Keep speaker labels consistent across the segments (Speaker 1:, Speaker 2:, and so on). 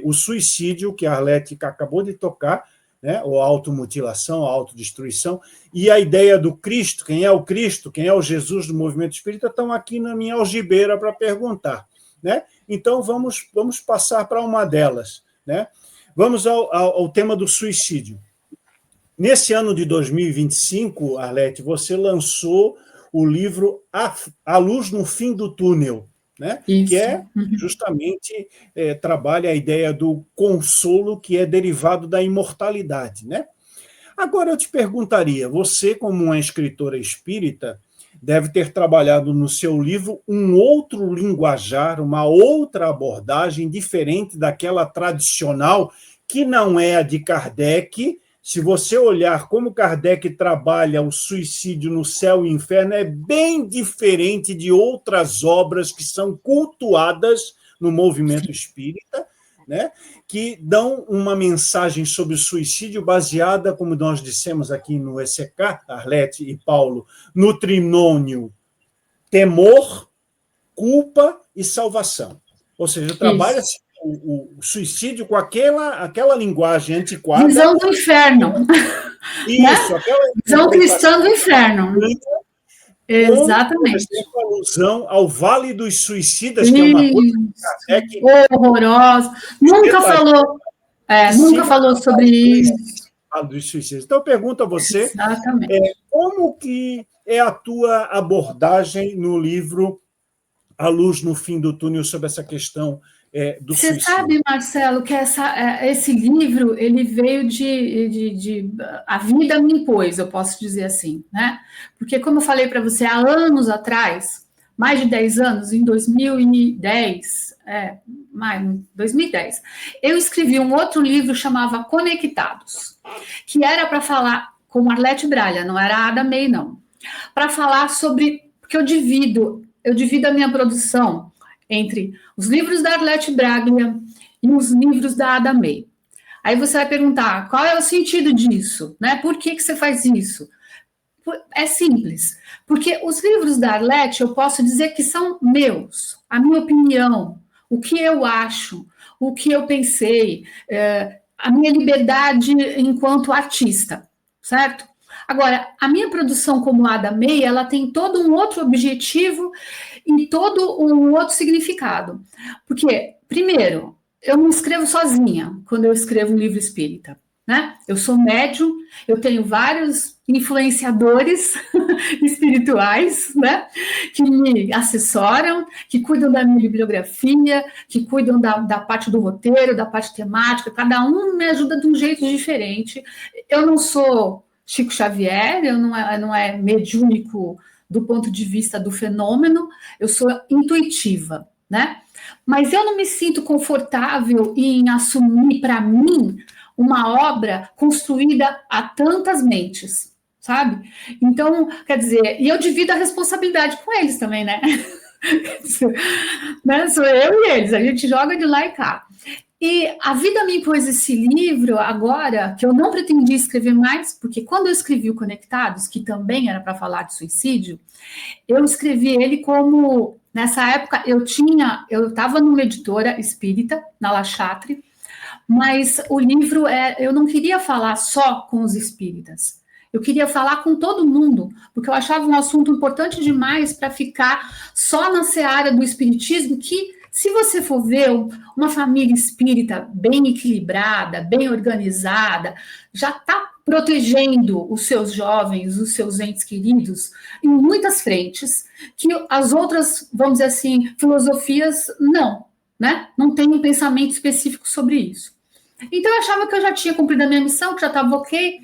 Speaker 1: o suicídio, que a Arlete acabou de tocar, né, ou a automutilação, a autodestruição, e a ideia do Cristo, quem é o Cristo, quem é o Jesus do movimento espírita, estão aqui na minha algibeira para perguntar. Né? Então, vamos passar para uma delas. Né? Vamos ao tema do suicídio. Nesse ano de 2025, Arlete, você lançou o livro A Luz no Fim do Túnel, né? Que é justamente trabalha a ideia do consolo que é derivado da imortalidade. Né? Agora eu te perguntaria, você, como uma escritora espírita, deve ter trabalhado no seu livro um outro linguajar, uma outra abordagem diferente daquela tradicional, que não é a de Kardec. Se você olhar como Kardec trabalha o suicídio no céu e inferno, é bem diferente de outras obras que são cultuadas no movimento espírita, né? Que dão uma mensagem sobre o suicídio baseada, como nós dissemos aqui no ECK, Arlete e Paulo, no trinômio temor, culpa e salvação. Ou seja, trabalha-se o suicídio com aquela linguagem antiquada.
Speaker 2: Visão do inferno.
Speaker 1: Isso,
Speaker 2: né? Visão cristã do inferno. Exatamente.
Speaker 1: Com alusão ao Vale dos Suicidas, que é uma coisa
Speaker 2: horrorosa. Nunca falou sobre isso.
Speaker 1: Dos suicidas. Então, eu pergunto a você, como que é a tua abordagem no livro A Luz no Fim do Túnel sobre essa questão do suicídio?
Speaker 2: Você sabe, Marcelo, que esse livro ele veio de a vida me impôs, eu posso dizer assim, né? Porque, como eu falei para você, há anos atrás, mais de 10 anos, em 2010, eu escrevi um outro livro chamado Conectados, que era para falar com Arlete Bralha, não era a Ada May, não, para falar sobre, porque eu divido a minha produção entre os livros da Arlete Braglia e os livros da Ada May. Aí você vai perguntar, qual é o sentido disso? Né? Por que você faz isso? É simples, porque os livros da Arlete eu posso dizer que são meus, a minha opinião, o que eu acho, o que eu pensei, a minha liberdade enquanto artista, certo? Agora, a minha produção como Ada May, ela tem todo um outro objetivo e todo um outro significado. Porque, primeiro, eu não escrevo sozinha quando eu escrevo um livro espírita, né? Eu sou médium, eu tenho vários influenciadores espirituais, né? Que me assessoram, que cuidam da minha bibliografia, que cuidam da parte do roteiro, da parte temática, cada um me ajuda de um jeito diferente. Eu não sou Chico Xavier, eu não é mediúnico do ponto de vista do fenômeno, eu sou intuitiva, né? Mas eu não me sinto confortável em assumir para mim uma obra construída a tantas mentes, sabe? Então, quer dizer, e eu divido a responsabilidade com eles também, né? Né? Sou eu e eles, a gente joga de lá e cá. E a vida me impôs esse livro agora, que eu não pretendia escrever mais, porque quando eu escrevi o Conectados, que também era para falar de suicídio, eu escrevi ele como, nessa época, eu estava numa editora espírita, na La Chatre, mas o livro, eu não queria falar só com os espíritas, eu queria falar com todo mundo, porque eu achava um assunto importante demais para ficar só na seara do espiritismo, que, se você for ver, uma família espírita bem equilibrada, bem organizada, já está protegendo os seus jovens, os seus entes queridos, em muitas frentes, que as outras, vamos dizer assim, filosofias, não, né? Não tem um pensamento específico sobre isso. Então, eu achava que eu já tinha cumprido a minha missão, que já estava ok.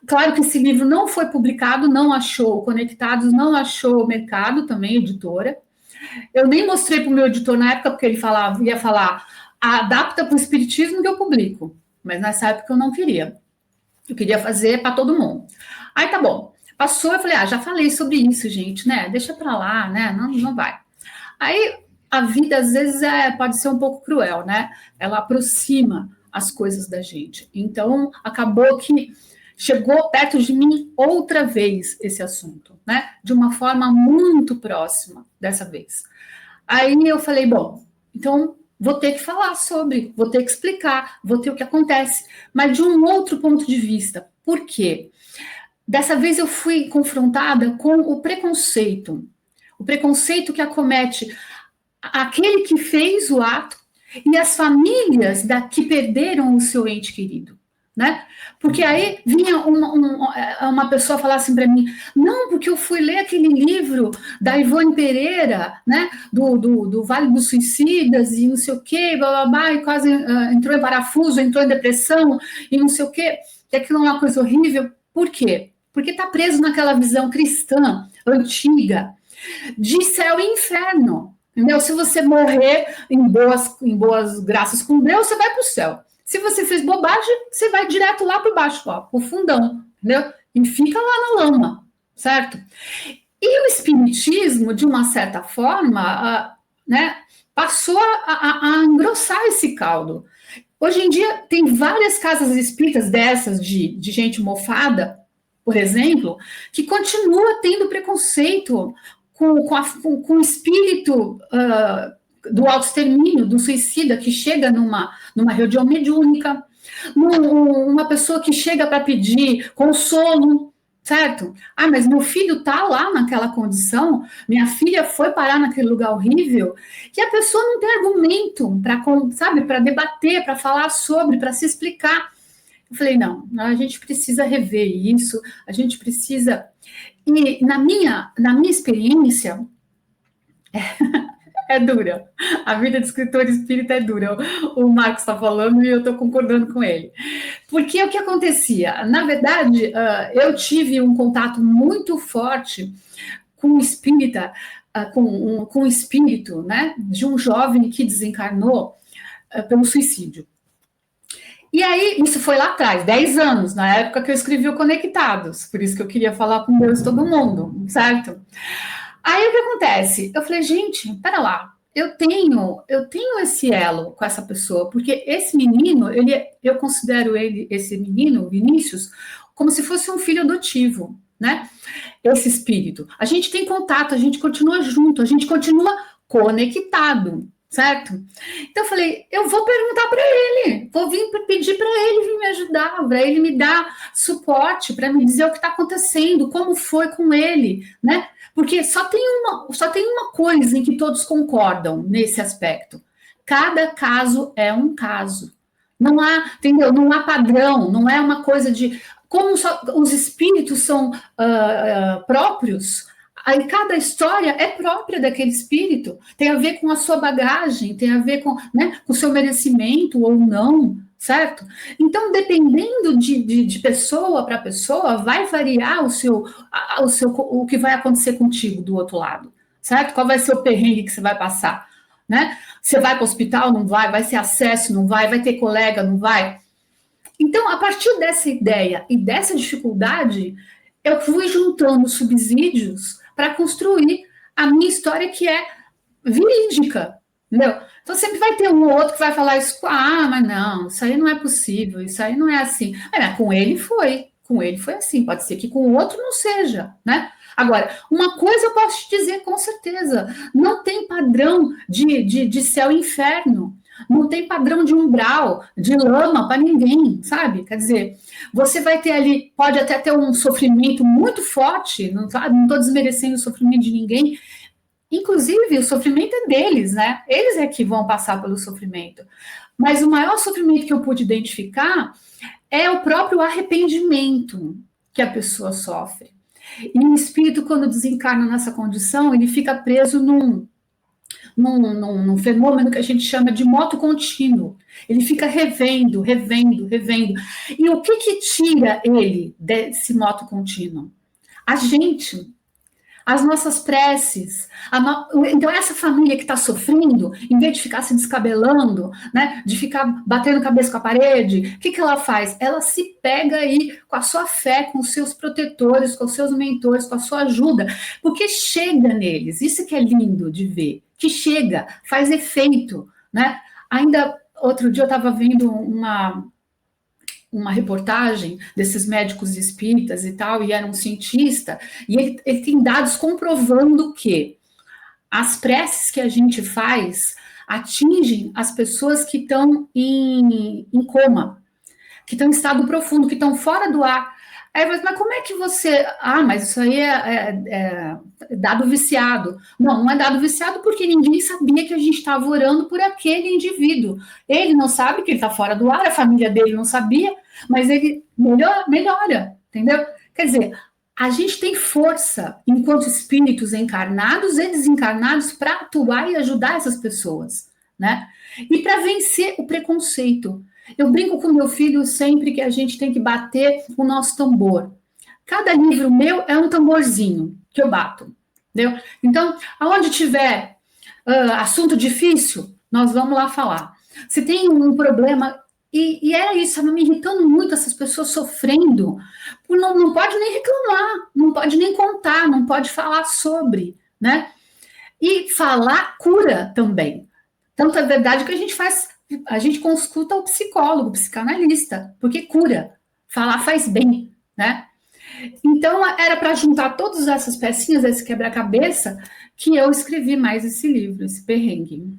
Speaker 2: Claro que esse livro não foi publicado, não achou Conectados, não achou mercado também, editora. Eu nem mostrei para o meu editor na época, porque ele ia falar, adapta para o espiritismo que eu publico. Mas nessa época eu não queria. Eu queria fazer para todo mundo. Aí tá bom. Passou, eu falei, já falei sobre isso, gente, né? Deixa para lá, né? Não vai. Aí a vida, às vezes, pode ser um pouco cruel, né? Ela aproxima as coisas da gente. Então, acabou que chegou perto de mim outra vez esse assunto, né? De uma forma muito próxima dessa vez. Aí eu falei, bom, então vou ter que falar sobre, vou ter que explicar, vou ter o que acontece, mas de um outro ponto de vista. Por quê? Dessa vez eu fui confrontada com o preconceito que acomete aquele que fez o ato e as famílias que perderam o seu ente querido, né? Porque aí vinha uma pessoa falar assim para mim, não, porque eu fui ler aquele livro da Ivone Pereira, né, do Vale dos Suicidas e não sei o quê, blá, blá, blá, e quase entrou em parafuso, entrou em depressão e não sei o quê, que aquilo é uma coisa horrível. Por quê? Porque está preso naquela visão cristã, antiga, de céu e inferno. Entendeu? Se você morrer em boas graças com Deus, você vai para o céu. Se você fez bobagem, você vai direto lá para baixo, para o fundão, entendeu? E fica lá na lama, certo? E o espiritismo, de uma certa forma, né, passou a engrossar esse caldo. Hoje em dia, tem várias casas espíritas dessas, de gente mofada, por exemplo, que continua tendo preconceito com o espírito do autoextermínio, do suicida que chega numa reunião mediúnica, uma pessoa que chega para pedir consolo, certo? Ah, mas meu filho está lá naquela condição, minha filha foi parar naquele lugar horrível, que a pessoa não tem argumento para debater, para falar sobre, para se explicar. Eu falei, não, a gente precisa rever isso, a gente precisa... E na minha experiência, é dura. A vida de escritor espírita é dura. O Marcos está falando e eu estou concordando com ele. Porque o que acontecia? Na verdade, eu tive um contato muito forte com o espírita, com o espírito, né, de um jovem que desencarnou pelo suicídio. E aí, isso foi lá atrás, 10 anos, na época que eu escrevi o Conectados, por isso que eu queria falar com Deus e todo mundo, certo? Aí o que acontece? Eu falei, gente, pera lá, eu tenho esse elo com essa pessoa, porque esse menino, eu considero esse menino, Vinícius, como se fosse um filho adotivo, né? Esse espírito. A gente tem contato, a gente continua junto, a gente continua conectado, certo? Então eu falei, eu vou perguntar para ele, vou vir pedir para ele vir me ajudar, para ele me dar suporte, para me dizer o que está acontecendo, como foi com ele, né? Porque só tem uma coisa em que todos concordam nesse aspecto. Cada caso é um caso. Não há, entendeu? Não há padrão, não é uma coisa de... Como os espíritos são próprios, aí cada história é própria daquele espírito, tem a ver com a sua bagagem, tem a ver com, né, com o seu merecimento ou não, certo? Então, dependendo de pessoa para pessoa, vai variar o que vai acontecer contigo do outro lado, certo? Qual vai ser o perrengue que você vai passar, né? Você vai para o hospital, não vai? Vai ter acesso, não vai ter colega, não vai? Então, a partir dessa ideia e dessa dificuldade, eu fui juntando subsídios para construir a minha história, que é verídica, entendeu? Então sempre vai ter um ou outro que vai falar isso, mas não, isso aí não é possível, isso aí não é assim. Com ele foi assim, pode ser que com o outro não seja, né? Agora, uma coisa eu posso te dizer com certeza, não tem padrão de céu e inferno, não tem padrão de umbral, de lama para ninguém, sabe? Quer dizer, você vai ter ali, pode até ter um sofrimento muito forte, não estou desmerecendo o sofrimento de ninguém, inclusive o sofrimento é deles, né? Eles é que vão passar pelo sofrimento. Mas o maior sofrimento que eu pude identificar é o próprio arrependimento que a pessoa sofre. E o espírito, quando desencarna nessa condição, ele fica preso num fenômeno que a gente chama de moto contínuo. Ele fica revendo. E o que tira ele desse moto contínuo? A gente, as nossas preces. Então, essa família que está sofrendo, em vez de ficar se descabelando, né, de ficar batendo cabeça com a parede, o que ela faz? Ela se pega aí com a sua fé, com os seus protetores, com os seus mentores, com a sua ajuda, porque chega neles. Isso que é lindo de ver, que chega, faz efeito, né? Ainda outro dia eu estava vendo uma reportagem desses médicos espíritas e tal, e era um cientista, e ele tem dados comprovando que as preces que a gente faz, atingem as pessoas que estão em coma, que estão em estado profundo, que estão fora do ar. Aí, mas como é que você... mas isso aí é dado viciado. Não é dado viciado porque ninguém sabia que a gente estava orando por aquele indivíduo. Ele não sabe que ele está fora do ar, a família dele não sabia, mas ele melhora, entendeu? Quer dizer, a gente tem força, enquanto espíritos encarnados e desencarnados, para atuar e ajudar essas pessoas, né? E para vencer o preconceito. Eu brinco com meu filho sempre que a gente tem que bater o nosso tambor. Cada livro meu é um tamborzinho que eu bato, entendeu? Então, aonde tiver assunto difícil, nós vamos lá falar. Se tem um problema, e é isso, estava me irritando muito essas pessoas sofrendo, não pode nem reclamar, não pode nem contar, não pode falar sobre, né? E falar cura também. Tanto é verdade que a gente consulta o psicólogo, o psicanalista, porque cura, falar faz bem, né? Então, era para juntar todas essas pecinhas, esse quebra-cabeça, que eu escrevi mais esse livro, esse perrengue.